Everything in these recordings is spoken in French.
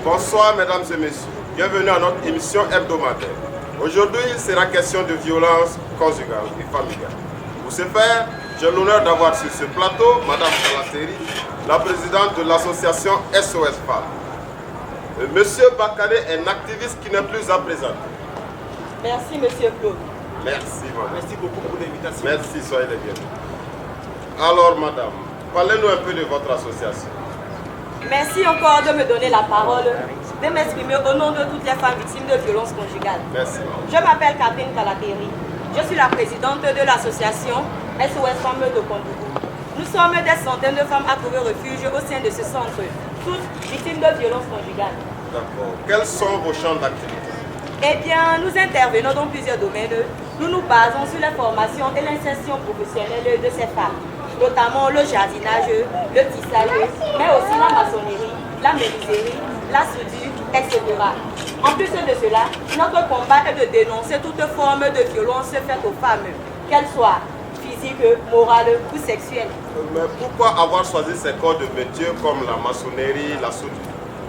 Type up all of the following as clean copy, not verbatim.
Bonsoir mesdames et messieurs, bienvenue à notre émission hebdomadaire. Aujourd'hui, il sera question de violence conjugale et familiale. Pour ce faire, j'ai l'honneur d'avoir sur ce plateau Madame Kalateri, la présidente de l'association SOS Femmes. Monsieur Bakane est un activiste qui n'est plus à présenter. Merci Monsieur Claude. Merci madame. Merci beaucoup pour l'invitation. Merci, soyez les bienvenus. Alors madame, parlez-nous un peu de votre association. Merci encore de me donner la parole, de m'exprimer au nom de toutes les femmes victimes de violences conjugales. Merci. Je m'appelle Catherine Kalateri. Je suis la présidente de l'association SOS Femmes de Kondougou. Nous sommes des centaines de femmes à trouver refuge au sein de ce centre, toutes victimes de violences conjugales. D'accord. Quels sont vos champs d'activité? Eh bien, nous intervenons dans plusieurs domaines. Nous nous basons sur la formation et l'insertion professionnelle de ces femmes, notamment le jardinage, le tissage, mais aussi la maçonnerie, la menuiserie, la soudure, etc. En plus de cela, notre combat est de dénoncer toute forme de violence faite aux femmes, qu'elles soient physiques, morales ou sexuelles. Mais pourquoi avoir choisi ces corps de métier comme la maçonnerie, la soudure?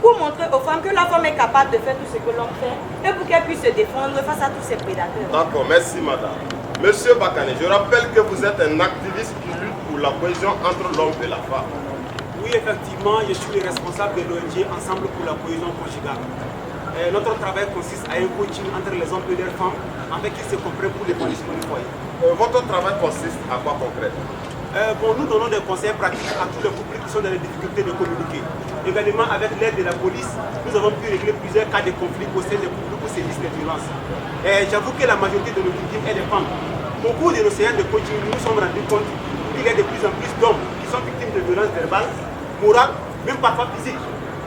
Pour montrer aux femmes que la femme est capable de faire tout ce que l'homme fait et pour qu'elle puisse se défendre face à tous ces prédateurs. D'accord, merci madame. Monsieur Bakane, je rappelle que vous êtes un activiste qui lutte pour la cohésion entre l'homme et la femme. Oui, effectivement, je suis le responsable de l'ONG Ensemble pour la cohésion conjugale. Notre travail consiste à un coaching entre les hommes et leurs femmes afin qu'ils se comprennent pour l'épanouissement du foyer. Votre travail consiste à quoi concrètement? Nous donnons des conseils pratiques à tous les couples qui sont dans les difficultés de communiquer. Également, avec l'aide de la police, nous avons pu régler plusieurs cas de conflits au sein des couples où sévissent les violences. J'avoue que la majorité de nos victimes est des femmes. Au cours de nos séances de coaching, nous nous sommes rendus compte qu'il y a de plus en plus d'hommes qui sont victimes de violences verbales, morales, même parfois physiques.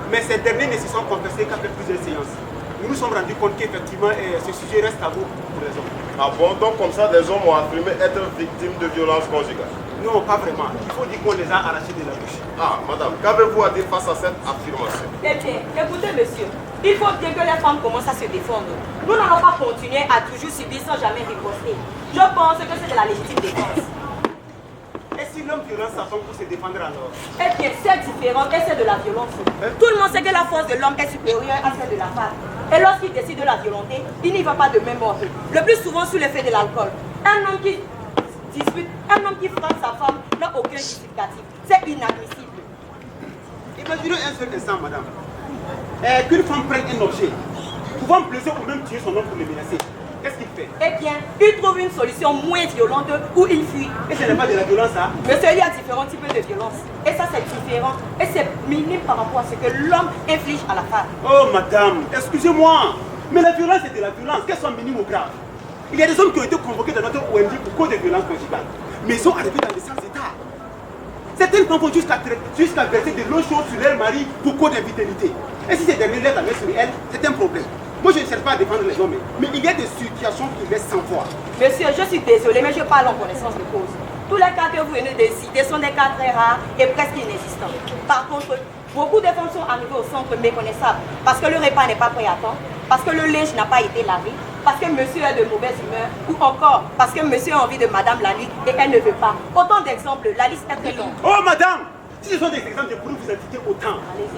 Mais ces derniers ne se sont confessés qu'après plusieurs séances. Nous nous sommes rendus compte qu'effectivement, ce sujet reste tabou pour les hommes. Ah bon, donc comme ça, des hommes ont affirmé être victimes de violences conjugales? Non, pas vraiment. Il faut dire qu'on les a arrachés de la bouche. Ah, madame, qu'avez-vous à dire face à cette affirmation? Eh bien, écoutez monsieur, il faut bien que les femmes commencent à se défendre. Nous n'allons pas continuer à toujours subir sans jamais riposter. Je pense que c'est de la légitime défense. Et si l'homme violente sa femme pour se défendre alors? Eh bien, c'est différent et c'est de la violence. Tout le monde sait que la force de l'homme est supérieure à celle de la femme. Et lorsqu'il décide de la violenter, il n'y va pas de même ordre. Le plus souvent sous l'effet de l'alcool. Un homme qui dispute, un homme qui frappe sa femme n'a aucun justificatif. C'est inadmissible. Imaginez un seul instant, madame. Qu'une femme prenne un objet, pouvant blesser ou même tuer son homme pour le menacer. Qu'est-ce qu'il fait? Eh bien, il trouve une solution moins violente où il fuit. Et ce n'est pas de la violence, ça? Monsieur, il y a différents types de violence. Et ça, c'est différent. Et c'est minime par rapport à ce que l'homme inflige à la femme. Oh, madame, excusez-moi. Mais la violence, c'est de la violence, qu'elle soit minime ou grave. Il y a des hommes qui ont été convoqués dans notre ONG pour cause de violence conjugale. Mais ils sont arrivés dans des sens états. Certaines femmes vont jusqu'à verser de l'eau chaude sur leur mari pour cause d'infidélité. Et si ces derniers lèvent la main sur elle, c'est un problème. Moi, je ne cherche pas à défendre les hommes, mais il y a des situations qui laissent sans voix. Monsieur, je suis désolée, mais je parle en connaissance de cause. Tous les cas que vous venez de citer sont des cas très rares et presque inexistants. Par contre, beaucoup de femmes sont arrivées au centre méconnaissables parce que le repas n'est pas prêt à temps, parce que le linge n'a pas été lavé, parce que monsieur est de mauvaise humeur, ou encore parce que monsieur a envie de madame la nuit et elle ne veut pas. Autant d'exemples, la liste est très longue. Oh, madame! Si ce sont des exemples, je pourrais vous indiquer autant.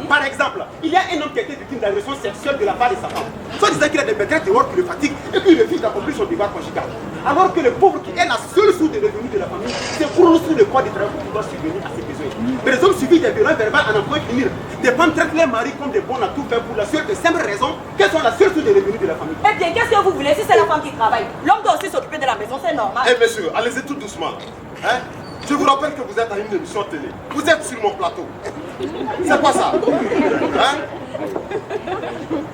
Par exemple, il y a un homme qui a été victime d'agression sexuelle de la part de sa femme. Soit disant qu'il a des maîtresses dehors qui le fatiguent et puis il refuse d'accomplir son devoir conjugal. Alors que le pauvre qui est la seule source de revenus de la famille, c'est pour nous sur le corps du travail pour pouvoir subvenir à ses besoins. Mais les hommes subissent des violences verbales à n'en point finir. Des femmes traitent leurs maris comme des bons à tout faire pour la seule et simple raison qu'elles sont la seule source de revenus de la famille. Eh bien, qu'est-ce que vous voulez si c'est la femme qui travaille? L'homme doit aussi s'occuper de la maison, c'est normal. Eh monsieur, allez-y tout doucement. Hein? Je vous rappelle que vous êtes à une émission télé. Vous êtes sur mon plateau. C'est pas ça. Hein?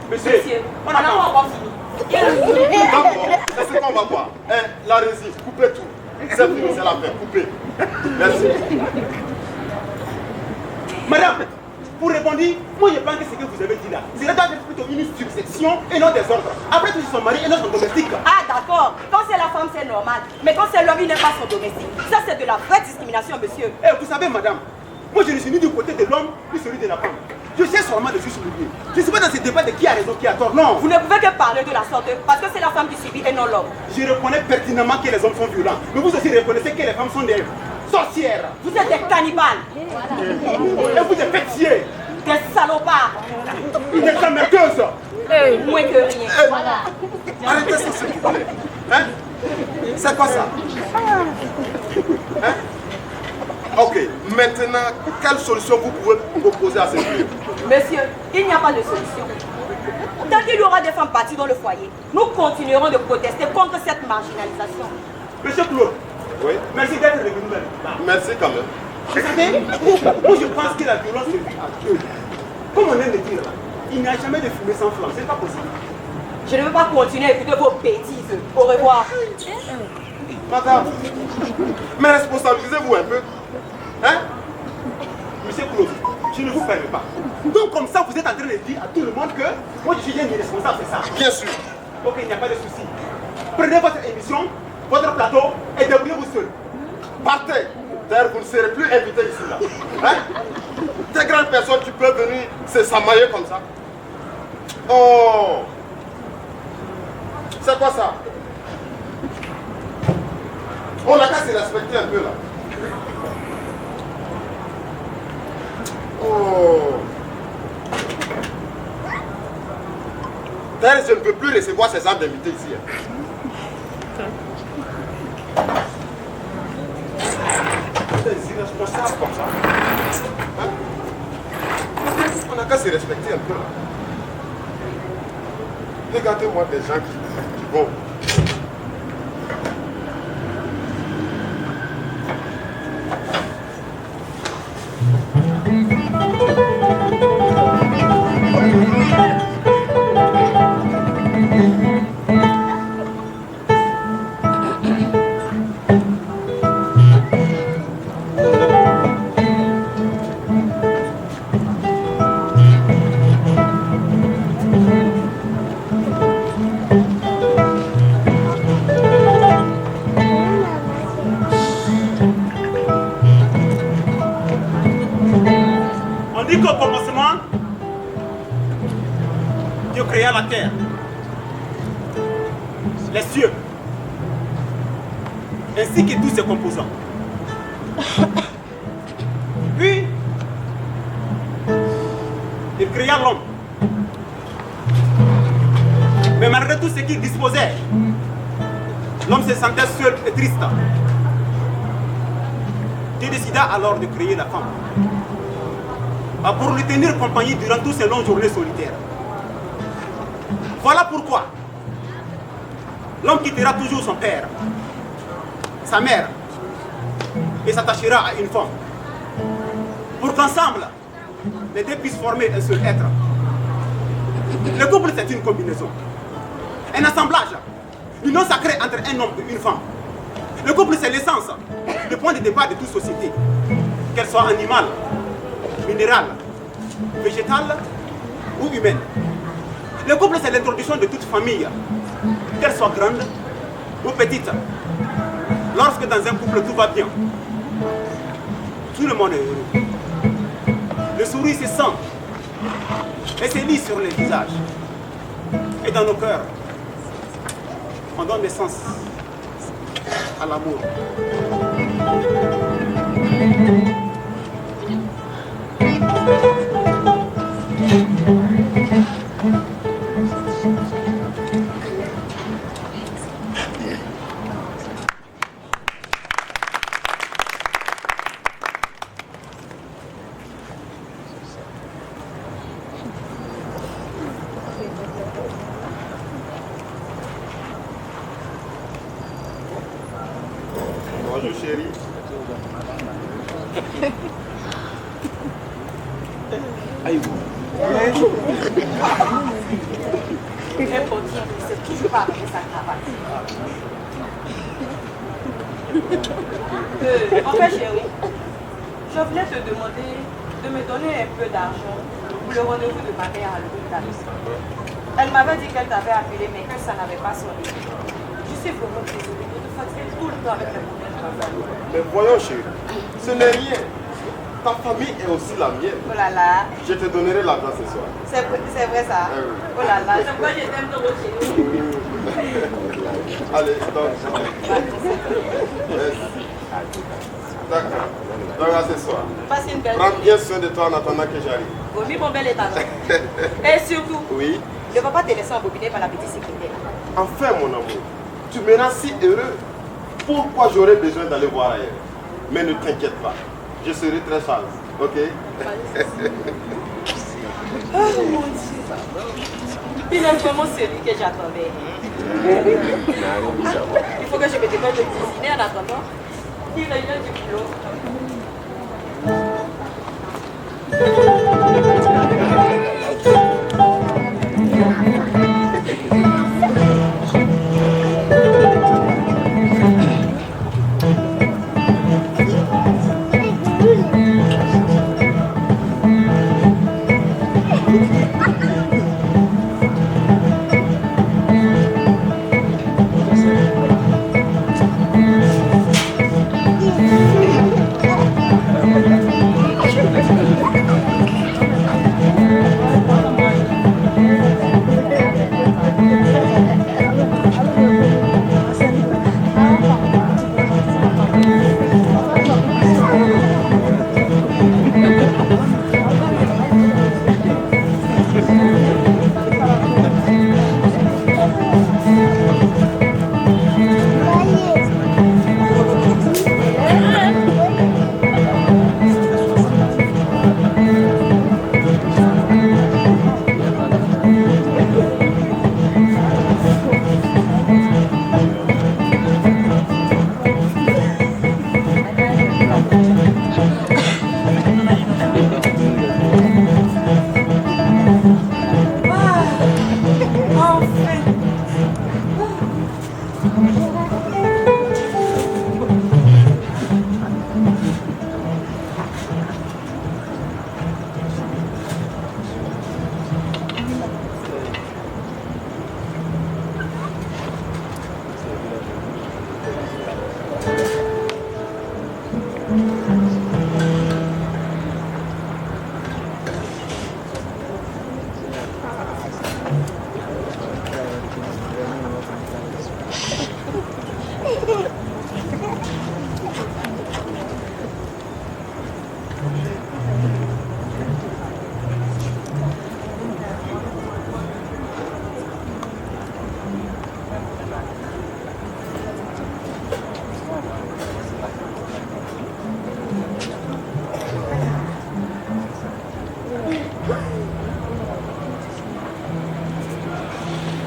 Monsieur, on n'a pas encore fini. D'accord, c'est ce qu'on va voir. Hein? La résine, coupez tout. C'est fini, c'est la fin, coupez. Merci. madame, Pour répondre, moi je pense que ce que vous avez dit là, cela doit être plutôt une subsection et non des ordres. Après tout, ils sont mariés et non son domestique. Ah d'accord, quand c'est la femme c'est normal, mais quand c'est l'homme il n'est pas son domestique. Ça c'est de la vraie discrimination monsieur. Eh, vous savez madame, moi je ne suis ni du côté de l'homme ni celui de la femme. Je sais seulement de juste le lieu. Je ne suis pas dans ce débat de qui a raison, qui a tort, non. Vous ne pouvez que parler de la sorte parce que c'est la femme qui subit et non l'homme. Je reconnais pertinemment que les hommes sont violents, mais vous aussi reconnaissez que les femmes sont des sorcières. Vous êtes des cannibales. Et vous êtes pétiers. Des salopards. Des emmerteuses. Moins que rien. Arrêtez ça, s'il vous plaît. Hein? C'est quoi ça? Hein? Ok, maintenant, quelle solution vous pouvez proposer à ces problèmes? Monsieur, il n'y a pas de solution. Tant qu'il y aura des femmes parties dans le foyer, nous continuerons de protester contre cette marginalisation. Monsieur Claude, Oui. merci d'être venu vers nous. Merci quand même. Vous savez, moi je pense que la violence se vit à deux. Comme on aime le dire là, il n'y a jamais de fumée sans flamme, c'est pas possible. Je ne veux pas continuer à écouter vos bêtises. Au revoir. Madame, mais responsabilisez-vous un peu. Hein? Monsieur Claude, je ne vous permets pas. Donc comme ça, vous êtes en train de dire à tout le monde que moi je suis un irresponsable, c'est ça? Bien sûr. Ok, il n'y a pas de souci. Prenez votre émission, votre plateau et débrouillez-vous seul. Partez. D'ailleurs, vous ne serez plus invité ici là. Hein? Des grandes personnes qui peuvent venir se s'amailler comme ça. Oh! C'est quoi ça? On a qu'à se respecter un peu là. Oh! D'ailleurs, je ne peux plus recevoir ces gens d'invités ici. Des irresponsables comme ça. Hein? On n'a qu'à se respecter un peu là. Regardez-moi des gens qui vont. On dit qu'au commencement, Dieu créa la terre, les cieux, ainsi que tous ses composants. Puis, il créa l'homme. Mais malgré tout ce qu'il disposait, l'homme se sentait seul et triste. Dieu décida alors de créer la femme, pour lui tenir compagnie durant toutes ces longues journées solitaires. Voilà pourquoi l'homme quittera toujours son père, sa mère, et s'attachera à une femme, pour qu'ensemble, les deux puissent former un seul être. Le couple, c'est une combinaison, un assemblage, l'union sacrée entre un homme et une femme. Le couple, c'est l'essence, le point de départ de toute société, qu'elle soit animale, minérale, végétale ou humaine. Le couple, c'est l'introduction de toute famille, qu'elle soit grande ou petite. Lorsque dans un couple tout va bien, tout le monde est heureux. Le sourire se sent et se lit sur les visages. Et dans nos cœurs, on donne naissance à l'amour. Bonjour chérie. Impossible, c'est toujours pas avec sa cravate. En fait, chérie, je voulais te demander de me donner un peu d'argent pour le rendez-vous de ma mère à l'hôpital. Elle m'avait dit qu'elle t'avait appelé, mais que ça n'avait pas sonné. Je suis vraiment désolée de te fatiguer tout le temps avec les problèmes de ma famille. Mais voyons, chérie, ce n'est rien. Ta famille est aussi la mienne. Oh là là. Je te donnerai l'argent ce soir. C'est vrai ça. Oui. Oh là là, c'est pourquoi je t'aime trop chérie. Allez, donc. D'accord. Donc à ce soir. Passe une belle Prends bien soin de toi en attendant que j'arrive. Oui, mon bel état. Et surtout, Oui. ne va pas te laisser embobiner par la petite sécurité. Enfin, mon amour, tu me rends si heureux. Pourquoi j'aurais besoin d'aller voir ailleurs? Mais ne t'inquiète pas, je serai très sage, ok? Oh mon Dieu. Il est vraiment celui que j'attendais. Il faut que je me dépêche de cuisiner en attendant. Il revient du boulot.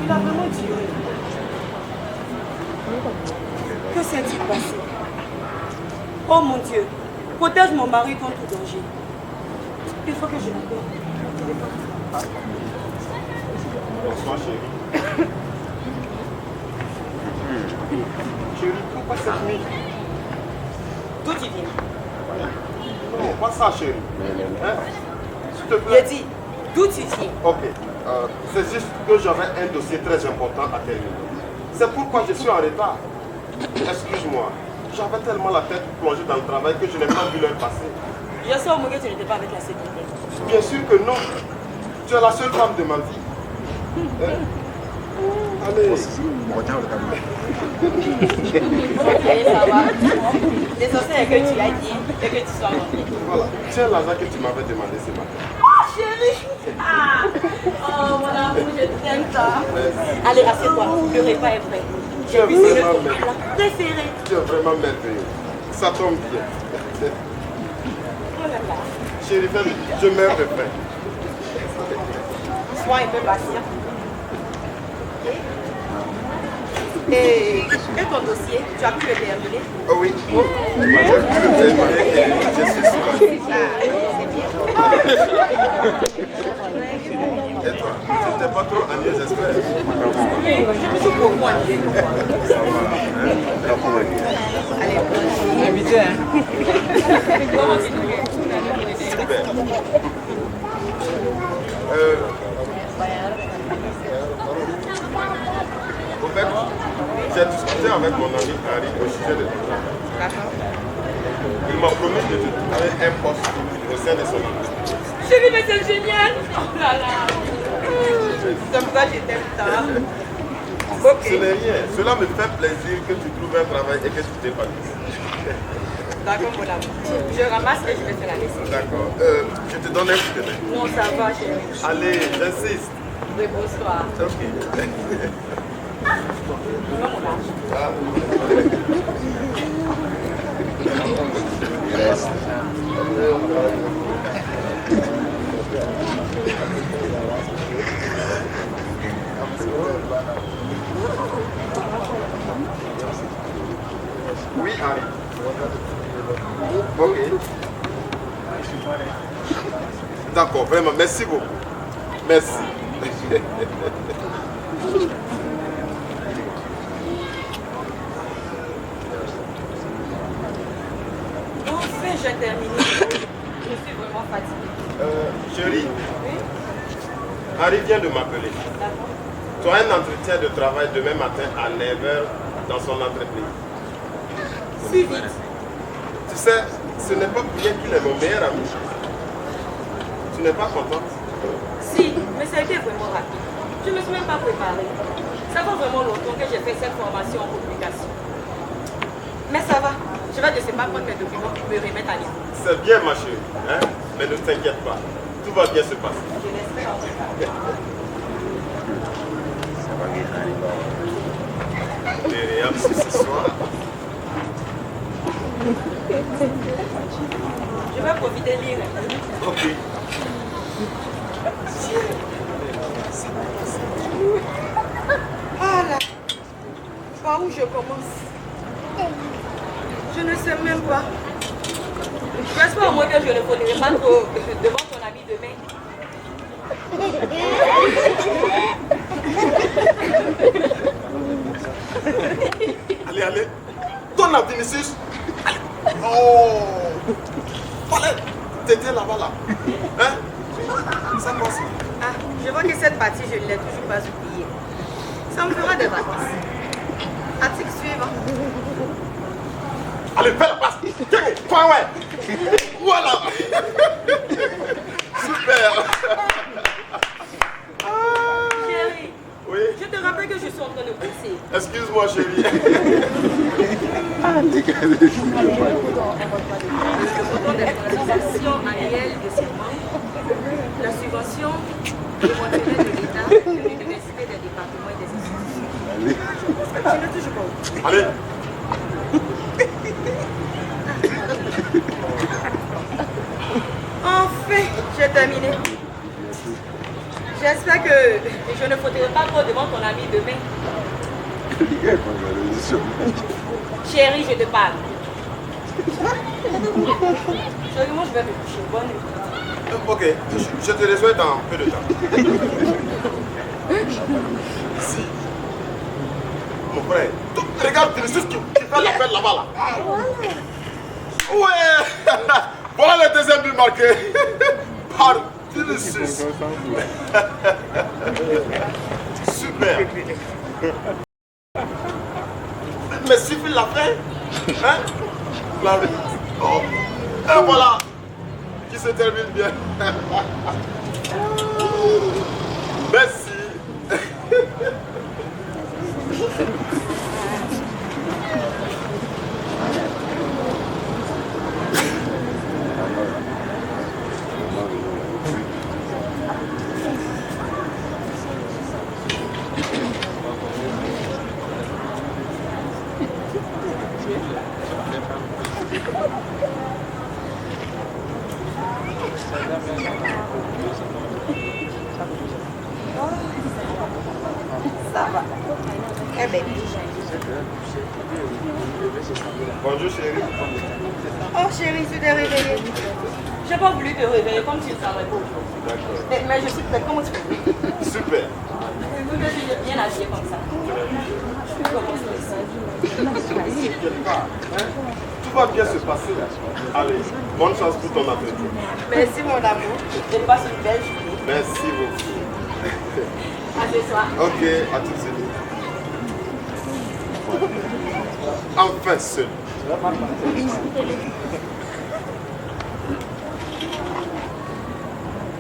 Il a vraiment tué. Que s'est-il passé? Oh mon Dieu, protège mon mari contre tout danger. Il faut que je l'appelle. Bonsoir, chérie. Chérie, pourquoi cette nuit? D'où tu viens? Non, pas ça, chérie. Hein? S'il te plaît. Il dit, d'où tu viens? Ok. C'est juste que j'avais un dossier très important à terminer. C'est pourquoi je suis en retard. Excuse-moi. J'avais tellement la tête plongée dans le travail que je n'ai pas vu l'heure passer. Je sais au moins que tu n'étais pas avec la sécurité. Bien sûr que non. Tu es la seule femme de ma vie. Hein? Allez. L'essentiel est que tu ailles bien et que tu sois rentré. Voilà. Tiens l'argent que tu m'avais demandé ce matin. Oh chérie! Ah! Oh mon amour, je t'aime ça. Allez, rassure-toi, le repas est prêt. Tu es J'ai vraiment le plat préféré. Tu es vraiment merveilleux. Ça tombe bien. Oh là là. Chérie, je meurs de faim. Sois un peu patient. Et ton dossier, tu as pu le terminer? Oh oui. J'ai pu le terminer et je suis sûr. Et toi, tu n'étais pas trop ennuyé, j'espère? Oui, je me suis beaucoup ennuyée. Allez, invité, hein? Super. Au fait, j'ai discuté avec mon ami Harry au sujet de ton travail. D'accord. Il m'a promis de te trouver un poste au sein de son entreprise. Chérie, mais c'est génial. Oh là là. C'est pourquoi je t'aime tant. Ok. Ce n'est rien. Cela me fait plaisir que tu trouves un travail et que tu t'épanouisses. D'accord, mon amour. Je ramasse et je vais te la laisser. D'accord. Je te donne un coup de main. Non, ça va, chérie. Allez, j'insiste. Oui, bonsoir. Ok. Non, mon âge. Oui, Harry. Ok. D'accord, vraiment, merci beaucoup. Merci. Enfin, j'ai terminé. Je suis vraiment fatiguée. Chérie, Oui? Harry vient de m'appeler. D'accord. Tu as un entretien de travail demain matin à 9h dans son entreprise. Si vite. Tu sais, ce n'est pas pour rien qu'il est mon meilleur ami. Tu n'es pas contente? Si, mais ça a été vraiment rapide. Je ne me suis même pas préparée. Ça fait vraiment longtemps que j'ai fait cette formation en communication. Mais ça va. Je vais de ce pas prendre mes documents pour me remettre à niveau. C'est bien, ma chérie, hein? Mais ne t'inquiète pas. Tout va bien se passer. Je l'espère en tout cas. Myriam, c'est ce soir. Je vais profiter de lire. Ok. Ah là, par où je commence? Je ne sais même pas. J'espère au moins que je ne faudrai pas trop devant ton ami demain. Allez, allez. Donne la Vinicius. Allez. Oh. Allez. T'étais là-bas, là. Hein? Ça passe. Ah, je vois que cette partie, je ne l'ai toujours pas oubliée. Ça me fera des vacances. Article suivant. Allez, fais la passe. Tiens, point, ouais. Voilà. Super. Chérie, Oui. je te rappelle que je suis en train de bosser. Excuse-moi, chérie. Le montant des transactions annuelles de ces membres, la subvention éventuelle de l'État, de l'université, des départements et des institutions. Je n'ai toujours pas oublié. Allez. Enfin, j'ai terminé. J'espère que je ne faudrai pas trop devant ton ami demain. Chérie, je te parle. Chérie, moi je vais me coucher. Bonne nuit. Ok, je te reçois dans peu de temps. Ici. Mon frère, regarde Vinicius qui fait l'appel là-bas là. Ouais. Voilà le deuxième but marqué. Par Vinicius. Super. Mais suffit la fin. Hein? Oh. Et voilà. Qui se termine bien. Merci. Ça va. Eh bien. Bonjour chérie. Oh chérie, tu t'es réveillée. J'ai pas voulu te réveiller comme tu ne savais pas aujourd'hui. D'accord. Mais je suis prête. Comment tu fais? Super. Vous êtes bien habillée comme ça. Je suis comme ça. T'inquiète pas, hein? Tout va bien se passer. Allez, bonne chance pour ton aventure. Merci mon amour. Je passe une belle journée. Merci beaucoup. À ce soir. Ok, à tout de suite. Enfin seul.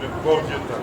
Le bon Dieu t'a.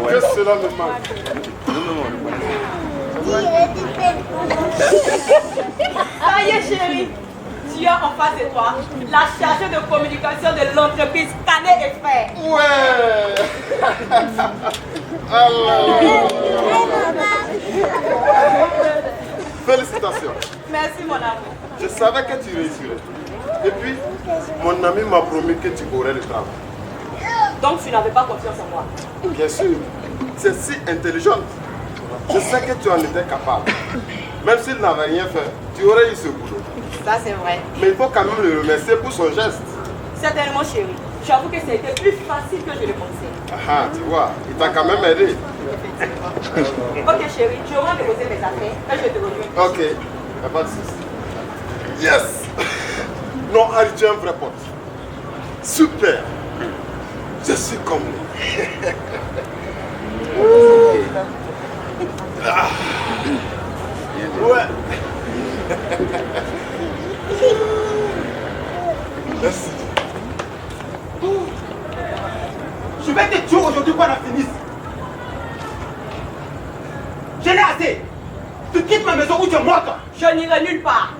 Que cela me manque. Ça y est, chérie. Tu as en face de toi la chargée de communication de l'entreprise Canet et Frères. Ouais. Alors. Félicitations. Merci, mon amour. Je savais que tu réussirais. Et puis, mon ami m'a promis que tu aurais le travail. Donc, tu n'avais pas confiance en moi? Bien sûr. C'est si intelligente. Je sais que tu en étais capable. Même s'il n'avait rien fait, tu aurais eu ce boulot. Ça, c'est vrai. Mais il faut quand même le remercier pour son geste. Certainement, chérie. J'avoue que c'était plus facile que je le pensais. Ah, tu vois, il t'a quand même aidé. Ok, chérie, je vais déposer mes affaires et je te rejoins. Ok, y'a pas de souci. Yes! Non, Harry, tu es un vrai pote. Super! Je suis comme lui. Ah. Ouais. Merci. Je vais te tuer aujourd'hui qu'on en finisse. Je l'ai assez. Tu quittes ma maison ou tu es morte. Je n'irai nulle part.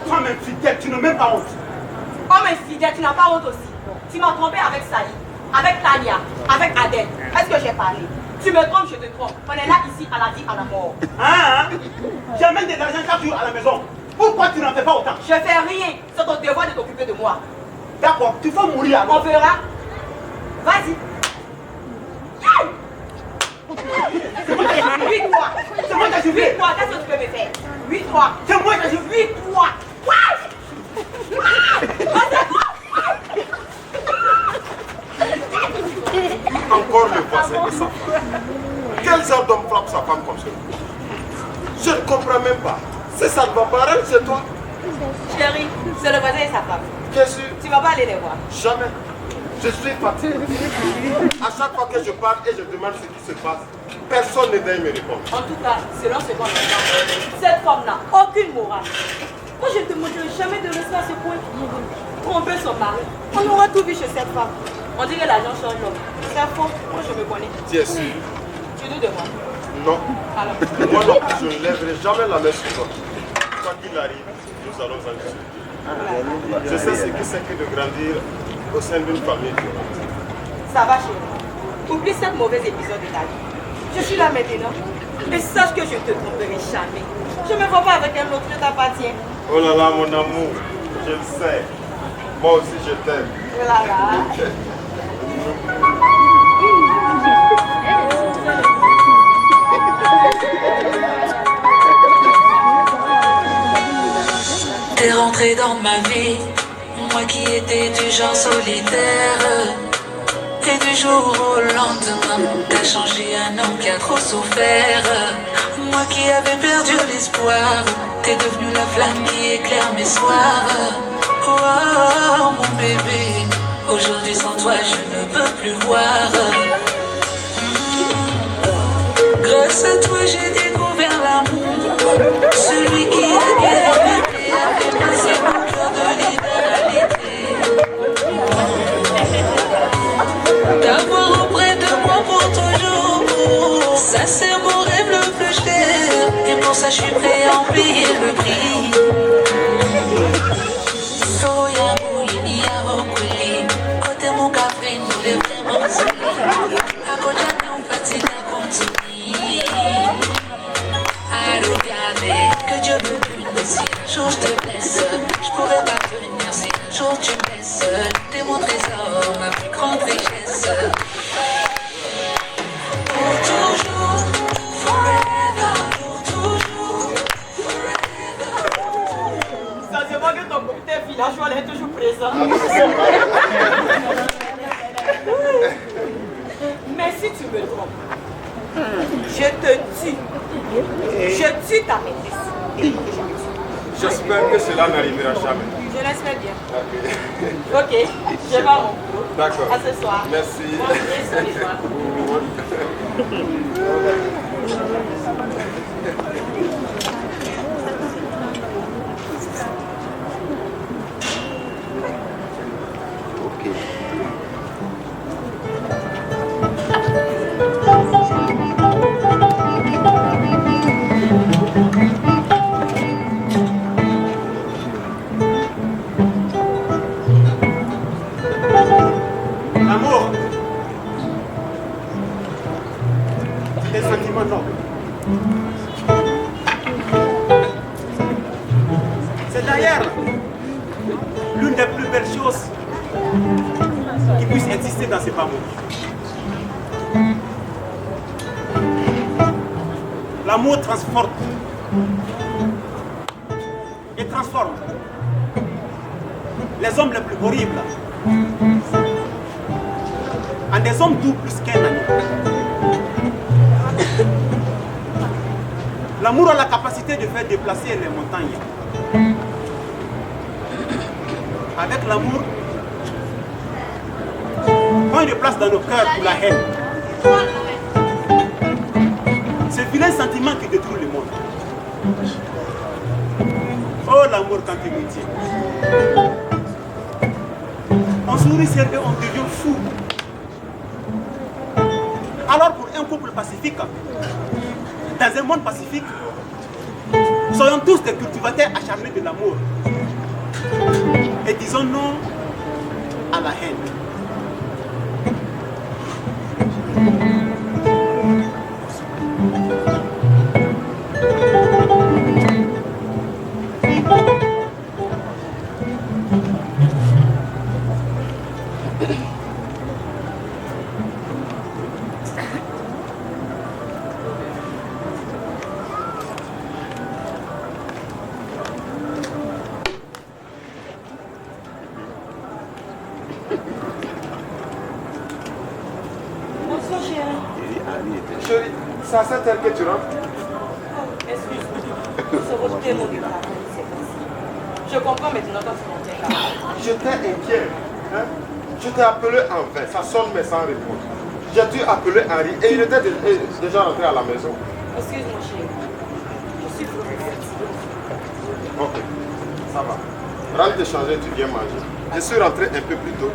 Femme infidèle, tu n'as même pas honte. Homme infidèle, tu n'as pas honte aussi. Tu m'as trompé avec Sally, avec Tania, avec Adèle. Est-ce que j'ai parlé? Tu me trompes, je te trompe. On est là ici à la vie, à la mort. Hein? J'amène de l'argent chaque jour à la maison. Pourquoi tu n'en fais pas autant? Je fais rien. C'est ton devoir de t'occuper de moi. D'accord, tu vas mourir alors. On verra. Vas-y. C'est moi qui ai 8-3. C'est moi qui ai 8-3, qu'est-ce que tu peux me faire? 8-3. C'est moi qui ai 8-3. Encore le voisin et sa femme. Quel genre d'homme frappe sa femme comme ça? Je ne comprends même pas. C'est ça ne va pas rendre chez toi? Chérie, c'est le voisin et sa femme. Bien sûr. Tu ne vas pas aller les voir. Jamais. Je suis fatigué. À chaque fois que je parle et je demande ce qui se passe, personne ne vient me répondre. En tout cas, selon ce qu'on entend, cette femme n'a aucune morale. Moi, je ne te montrerai jamais de rester à ce point. Tromper son mari. On aura tout vu chez cette femme. On dirait que l'argent change l'homme. C'est faux. Moi, je me connais. Tu es sûr? Tu doutes de moi? Non. Alors. Moi non plus, je ne lèverai jamais la main sur toi. Quoi qu'il arrive, nous allons en discuter. Je sais ce que c'est que de grandir au sein d'une famille violente. Ça va, chérie. Oublie cette mauvaise épisode de ta vie. Je suis là maintenant. Et sache que je ne te tromperai jamais. Je ne me vois pas avec un autre, je t'appartiens. Oh là là, mon amour, je le sais. Moi aussi, je t'aime. Oh là là. T'es rentré entré dans ma vie, moi qui étais du genre solitaire. Et du jour au lendemain, t'as changé un homme qui a trop souffert. Moi qui avais perdu l'espoir, t'es devenu la flamme qui éclaire mes soirs. Oh mon bébé, aujourd'hui sans toi je ne peux plus voir. Grâce à toi j'ai découvert l'amour, celui qui a guéri mes plaies, a fait passer mon cœur de libéralité. D'avoir auprès de moi pour toujours, ça c'est mon rêve le plus cher, et pour ça je suis prêt à en payer le prix. Soya bouillie, ya rokuli, côté mon café, nous les vraiment solis. À côté de nous, petit à continue. À regarder, que Dieu me punisse. Si un jour je te blesse, je pourrais pas venir. Si un jour tu me laisses, t'es mon trésor, ma plus grande richesse. Pour toujours, forever, pour toujours, forever. Ça se voit que ton comité villageois est toujours présent. Mais si tu me trompes, je te tue. Je tue ta maîtresse. J'espère que cela n'arrivera jamais. Je l'espère bien. Ok. Ok, je vais à mon cours. D'accord. À ce soir. Merci. Bonne nuit, ce soir. L'amour, c'est un sentiment noble. C'est d'ailleurs l'une des plus belles choses qui puisse exister dans ce bas monde. L'amour transforme et transforme les hommes les plus horribles en des hommes doux plus qu'un ami. L'amour a la capacité de faire déplacer les montagnes. Avec l'amour, quand il déplace dans nos cœurs pour la haine, ce vilain sentiment qui détruit le monde. Oh l'amour quand il nous tient. On sourit sérieux, on devient fou. Alors pour un couple pacifique, dans un monde pacifique, soyons tous des cultivateurs acharnés de l'amour. Et disons non à la haine. Bonsoir, chérie. Chérie, c'est à cette heure que tu rentres? Excuse-moi. Ce rejeté mon travail, c'est facile. Je comprends maintenant quand tu m'en tiens là. J'étais inquiet. Hein? Je t'ai appelé en vain, ça sonne mais sans réponse. J'ai dû appeler Henri et il était déjà rentré à la maison. Excuse-moi, chérie. Je suis vraiment fatiguée. Ok, ça va. Rentre te changer, tu viens manger. Je suis rentré un peu plus tôt,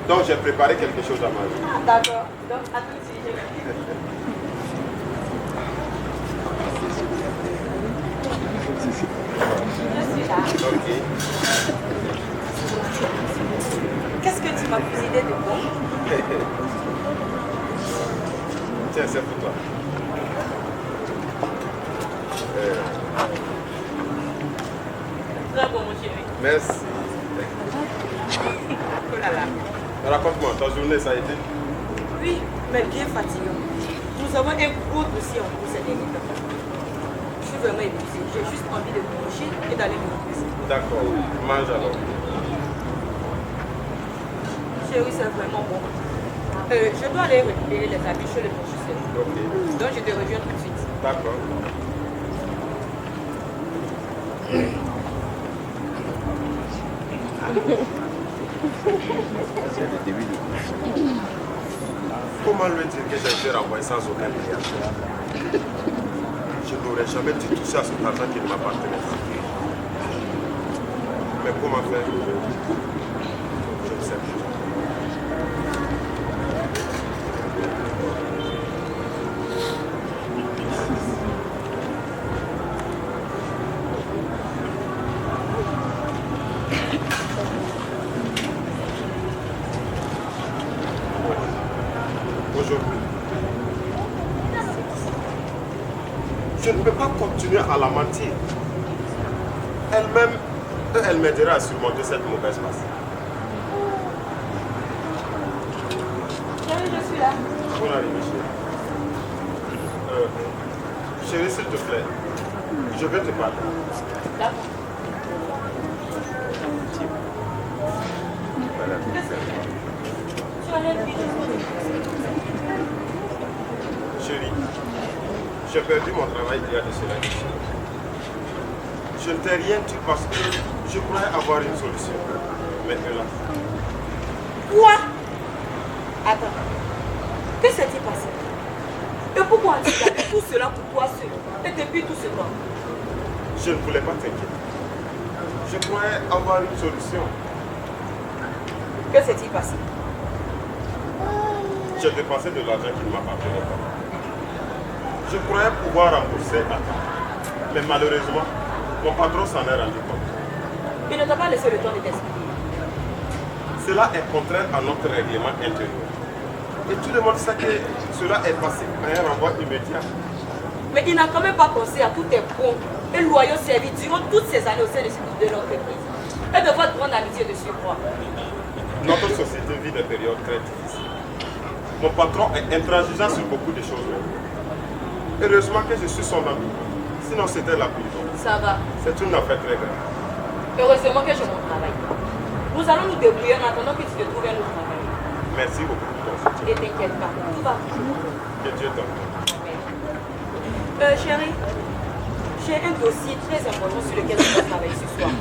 donc j'ai préparé quelque chose à manger. Ah, d'accord. Donc, à tout de suite. Je suis là. Ok. Qu'est-ce que tu m'as cuisiné de bon? Tiens, c'est pour toi. Très bon, mon chéri. Merci. Oh là là. Raconte-moi, ta journée, ça a été? Oui, mais bien fatigant. Nous avons un gros dossier en cours ces derniers temps. suis vraiment épuisée. J'ai juste envie de me coucher et d'aller me reposer. D'accord, mange alors. Chérie, c'est vraiment bon. Je dois aller récupérer les habits chez le professeur. Ok. Donc je te reviens tout de suite. D'accord. Comment lui dire que j'ai été renvoyé sans aucun lien? Je n'aurais jamais dû toucher à cet argent qui ne m'appartenait pas. Mais comment faire? Je ne sais plus. Aujourd'hui, je ne peux pas continuer à la mentir. Elle-même, elle m'aidera à surmonter cette mauvaise passe. Chérie, je suis là. Bonne arrivée, chérie. Chérie, s'il te plaît, je vais te parler. D'accord. Voilà. Tu as l'air vite. Chérie, j'ai perdu mon travail il y a de cela. Je ne t'ai rien dit parce que je croyais avoir une solution. Mais hélas. Quoi? Attends. Que s'est-il passé? Et pourquoi as-tu gardé tout cela pour toi seul? Et depuis tout ce temps? Je ne voulais pas t'inquiéter. Je croyais avoir une solution. Que s'est-il passé? J'ai dépensé de l'argent qui ne m'appartenait pas. Je croyais pouvoir rembourser à temps. Mais malheureusement, mon patron s'en est rendu compte. Il ne t'a pas laissé le temps de t'expliquer. Cela est contraire à notre règlement intérieur. Et tout le monde sait que cela est passé à un renvoi immédiat. Mais il n'a quand même pas pensé à tous tes bons et loyaux services durant toutes ces années au sein de l'entreprise. Et de votre grande amitié de surcroît. Notre société vit des périodes très difficiles. Mon patron est intransigeant sur beaucoup de choses. Heureusement que je suis son ami. Sinon c'était la prison. Ça va. C'est une affaire très grave. Heureusement que j'ai mon travail. Nous allons nous débrouiller en attendant que tu te trouves un autre travail. Merci beaucoup pour ton soutien. Et t'inquiète pas, tout va bien. Que Dieu t'en Chérie, j'ai un dossier très important sur lequel je dois travailler ce soir.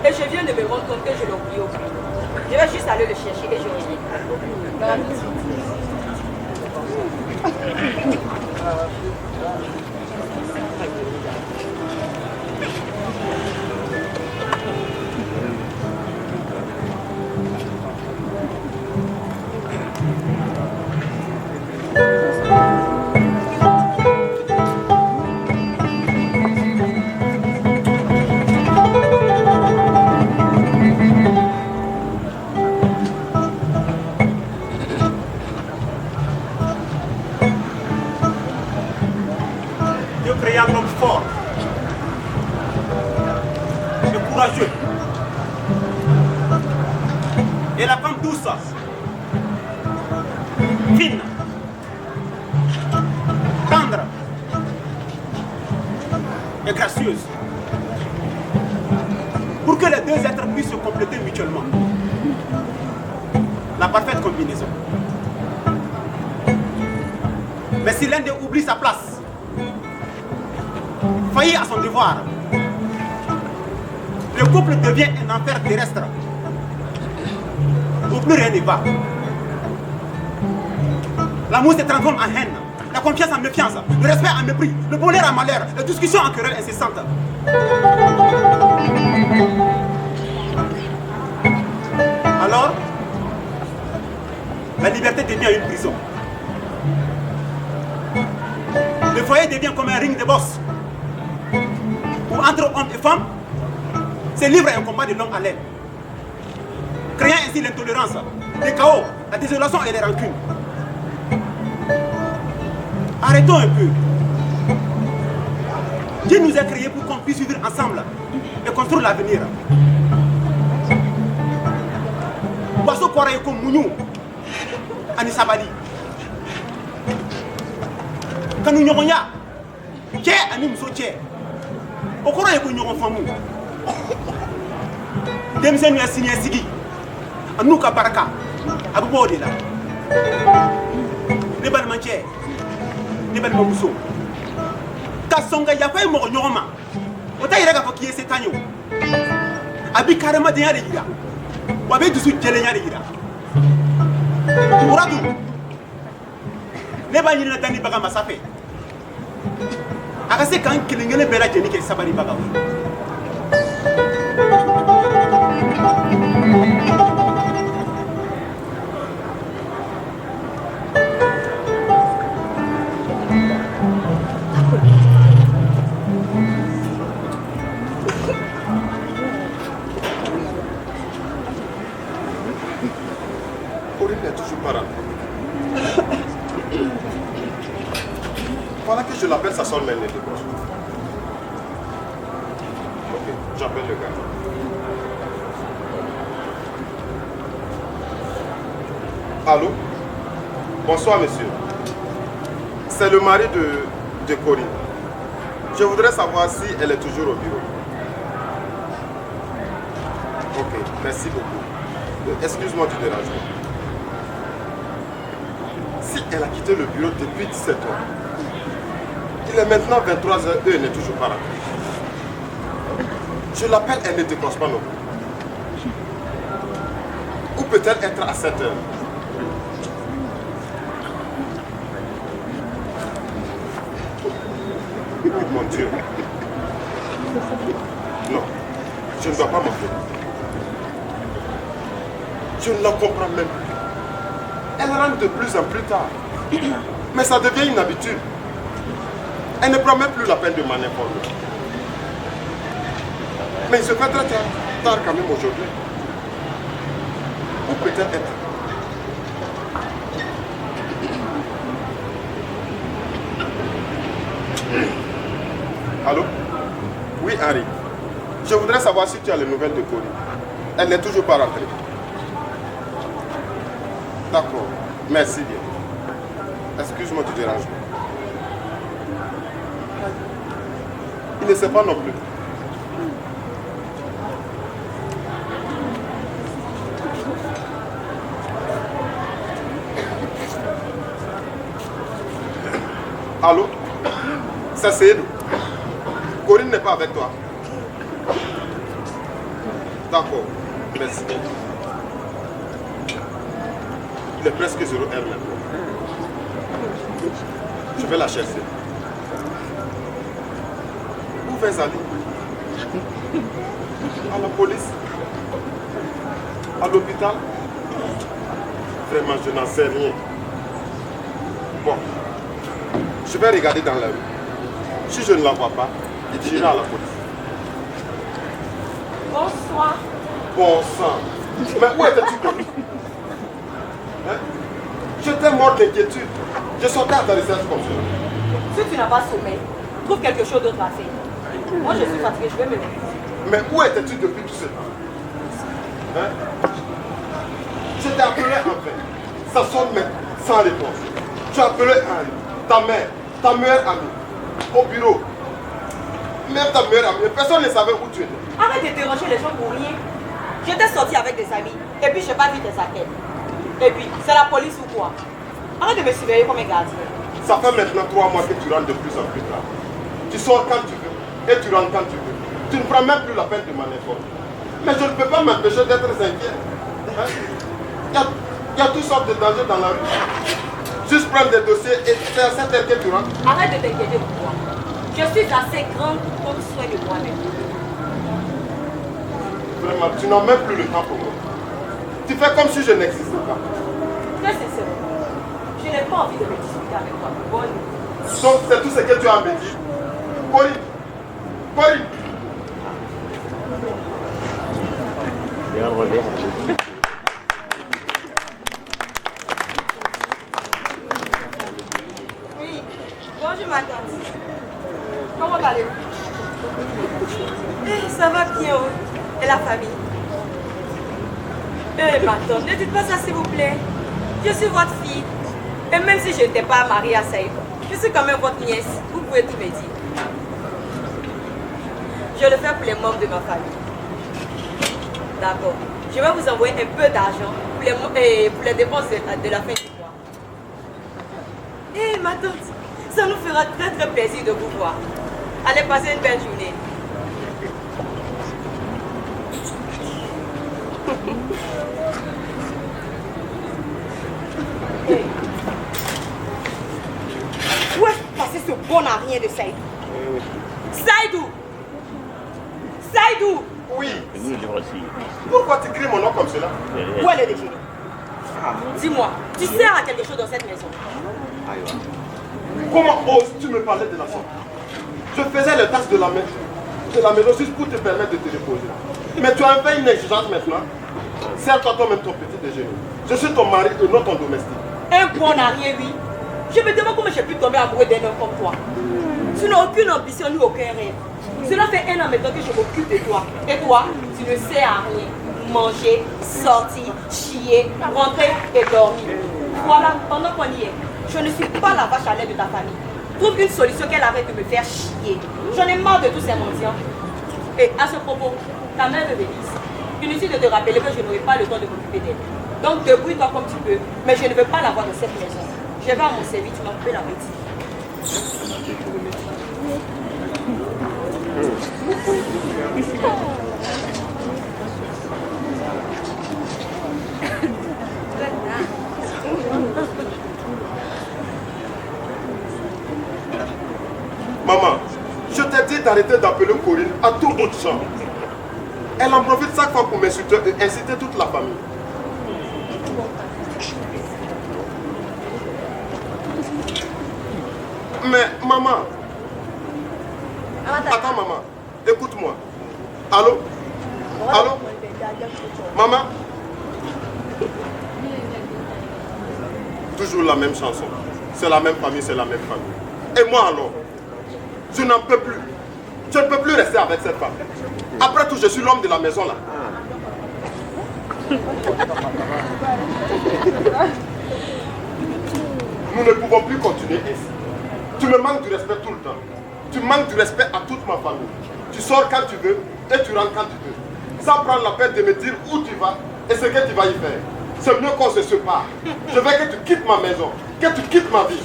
Et je viens de me rendre compte que je l'ai oublié au bureau. Je vais juste aller le chercher et je reviens. Voilà, tout de suite. Dieu créa l'homme fort et courageux. Et la femme douce, fine, tendre et gracieuse. Pour que les deux êtres puissent se compléter mutuellement. La parfaite combinaison. Mais si l'un d'eux oublie sa place, faillit à son devoir, le couple devient un enfer terrestre où plus rien ne va. L'amour se transforme en haine, la confiance en méfiance, le respect en mépris, le bonheur en malheur, la discussion en querelle incessante. Alors, la liberté devient une prison. Le foyer devient comme un ring de boxe où entre hommes et femmes se livre un combat de longue haleine, créant ainsi l'intolérance, le chaos, la désolation et les rancunes. Arrêtons un peu. Dieu nous a créés pour qu'on puisse vivre ensemble et construire l'avenir. Boisseau Koraye comme Mounou, Anisabali. Quand nous n'aurons pas, Tché, Ani Mousso Tché. Okoro est connu en famille. Demsen a signé Sigi. Anouka Baraka. Abou de là. Les balmantiers. Les balmamousso. Kassonga Yafa Moro Norma. Otaïra qui est cet agneau. Abi Karama de Yarira. Ou avec du soutien de Yarira. Ouradou. Les balines d'Ani Bagama Safé. Akase kan kilingene bela jeni ke sabari bagaw. Corinne n'est toujours pas rentrée. Voilà que je l'appelle, ça sonne même les décroche. Ok, j'appelle le gars. Allô? Bonsoir monsieur. C'est le mari de Corinne. Je voudrais savoir si elle est toujours au bureau. Ok, merci beaucoup. Excuse-moi du dérangement. Si elle a quitté le bureau depuis 17 heures, il est maintenant 23h et elle n'est toujours pas rentrée. Je l'appelle, elle ne décroche pas non plus. Où peut-elle être à 7 heures? Oh mon Dieu. Non, je ne dois pas m'appeler. Je ne la comprends même plus. Elle rentre de plus en plus tard. Mais ça devient une habitude. Elle ne prend même plus la peine de m'en informer. Mais il se fait très tard quand même aujourd'hui. Où peut-elle être? Allô? Oui, Henri. Je voudrais savoir si tu as les nouvelles de Corinne. Elle n'est toujours pas rentrée. D'accord. Merci bien. Excuse-moi du dérangement. Il ne sait pas non plus. Allô? Ça c'est nous. Corinne n'est pas avec toi. D'accord. Merci. Il est presque 0 heure maintenant. Je vais la chercher. Où vais-je aller? À la police? À l'hôpital? Vraiment, je n'en sais rien. Bon. Je vais regarder dans la rue. Si je ne la vois pas, j'irai à la police. Bonsoir. Bon sang. Mais où étais-tu Corinne? Hein? J'étais mort d'inquiétude. Je sortais à ta recherche comme ça. Si tu n'as pas sommeil, trouve quelque chose d'autre à faire. Moi, je suis fatiguée, je vais me lever. Mais où étais-tu depuis tout ce temps? Hein? Je t'ai appelé enfin. Ça sonne mais sans réponse. Tu as appelé Henri, ta mère, ta meilleure amie, au bureau. Même ta meilleure amie, personne ne savait où tu étais. Arrête de déranger les gens pour rien. J'étais sortie avec des amis et puis je n'ai pas vu tes saquettes. Et puis, c'est la police ou quoi? Arrête de me surveiller comme un gardien. Ça fait maintenant 3 mois que tu rentres de plus en plus tard. Tu sors quand tu veux et tu rentres quand tu veux. Tu ne prends même plus la peine de m'en informer. Mais je ne peux pas m'empêcher d'être inquiet. Hein? Il y a toutes sortes de dangers dans la rue. Juste prendre des dossiers et c'est à cette heure que tu rentres. Arrête de t'inquiéter pour moi. Je suis assez grande pour prendre soin de moi-même. Vraiment, tu n'as même plus le temps pour moi. Tu fais comme si je n'existais pas. Très sincèrement, je n'ai pas envie de me discuter avec toi. Bonne nuit. Donc c'est tout ce que tu as à me dire. Corinne, Corinne. Oui, bonjour ma tante. Comment allez-vous? Ça va bien, et la famille? Ma tante, ne dites pas ça s'il vous plaît. Je suis votre fille. Et même si je n'étais pas mariée à Saïd, je suis quand même votre nièce. Vous pouvez tout me dire. Je le fais pour les membres de ma famille. D'accord. Je vais vous envoyer un peu d'argent pour les dépenses de la fin du mois. Hé, ma tante, ça nous fera très très plaisir de vous voir. Allez passer une belle journée. Hey. Où est passé ce bon à rien de Saïdou? Saïdou! Saïdou! Oui. Pourquoi tu cries mon nom comme cela? Où est le déjeuner? Dis-moi, tu sers à quelque chose dans cette maison? Comment oses-tu me parler de la sorte? Je faisais les tâches de la maison juste pour te permettre de te reposer. Mais tu as fait une exigence maintenant. Sers-toi toi-même ton petit déjeuner. Je suis ton mari et non ton domestique. Un bon à rien, oui. Je me demande comment j'ai pu tomber amoureux d'un homme comme toi. Tu n'as aucune ambition ni aucun rêve. Cela fait 1 an maintenant que je m'occupe de toi. Et toi, tu ne sais à rien. Manger, sortir, chier, rentrer et dormir. Voilà, pendant qu'on y est, je ne suis pas la vache à lait de ta famille. Trouve une solution qu'elle arrête de me faire chier. J'en ai marre de tous ces mendiants. Et à ce propos, ta mère me bénisse. Inutile de te rappeler que je n'aurai pas le temps de m'occuper d'elle. Donc débrouille-toi comme tu peux, mais je ne veux pas la voir dans cette maison. Je vais à mon service, tu m'as coupé l'appétit. Maman, je t'ai dit d'arrêter d'appeler Corinne à tout bout de champ. Elle en profite chaque fois pour m'insulter et inciter toute la famille. Mais maman, attends maman, écoute-moi. Allô? Allô? Maman? Toujours la même chanson. C'est la même famille, c'est la même famille. Et moi alors? Je n'en peux plus. Je ne peux plus rester avec cette femme. Après tout, je suis l'homme de la maison là. Nous ne pouvons plus continuer ainsi. Tu me manques du respect tout le temps. Tu manques du respect à toute ma famille. Tu sors quand tu veux et tu rentres quand tu veux. Sans prendre la peine de me dire où tu vas et ce que tu vas y faire. C'est mieux qu'on se sépare. Je veux que tu quittes ma maison, que tu quittes ma vie.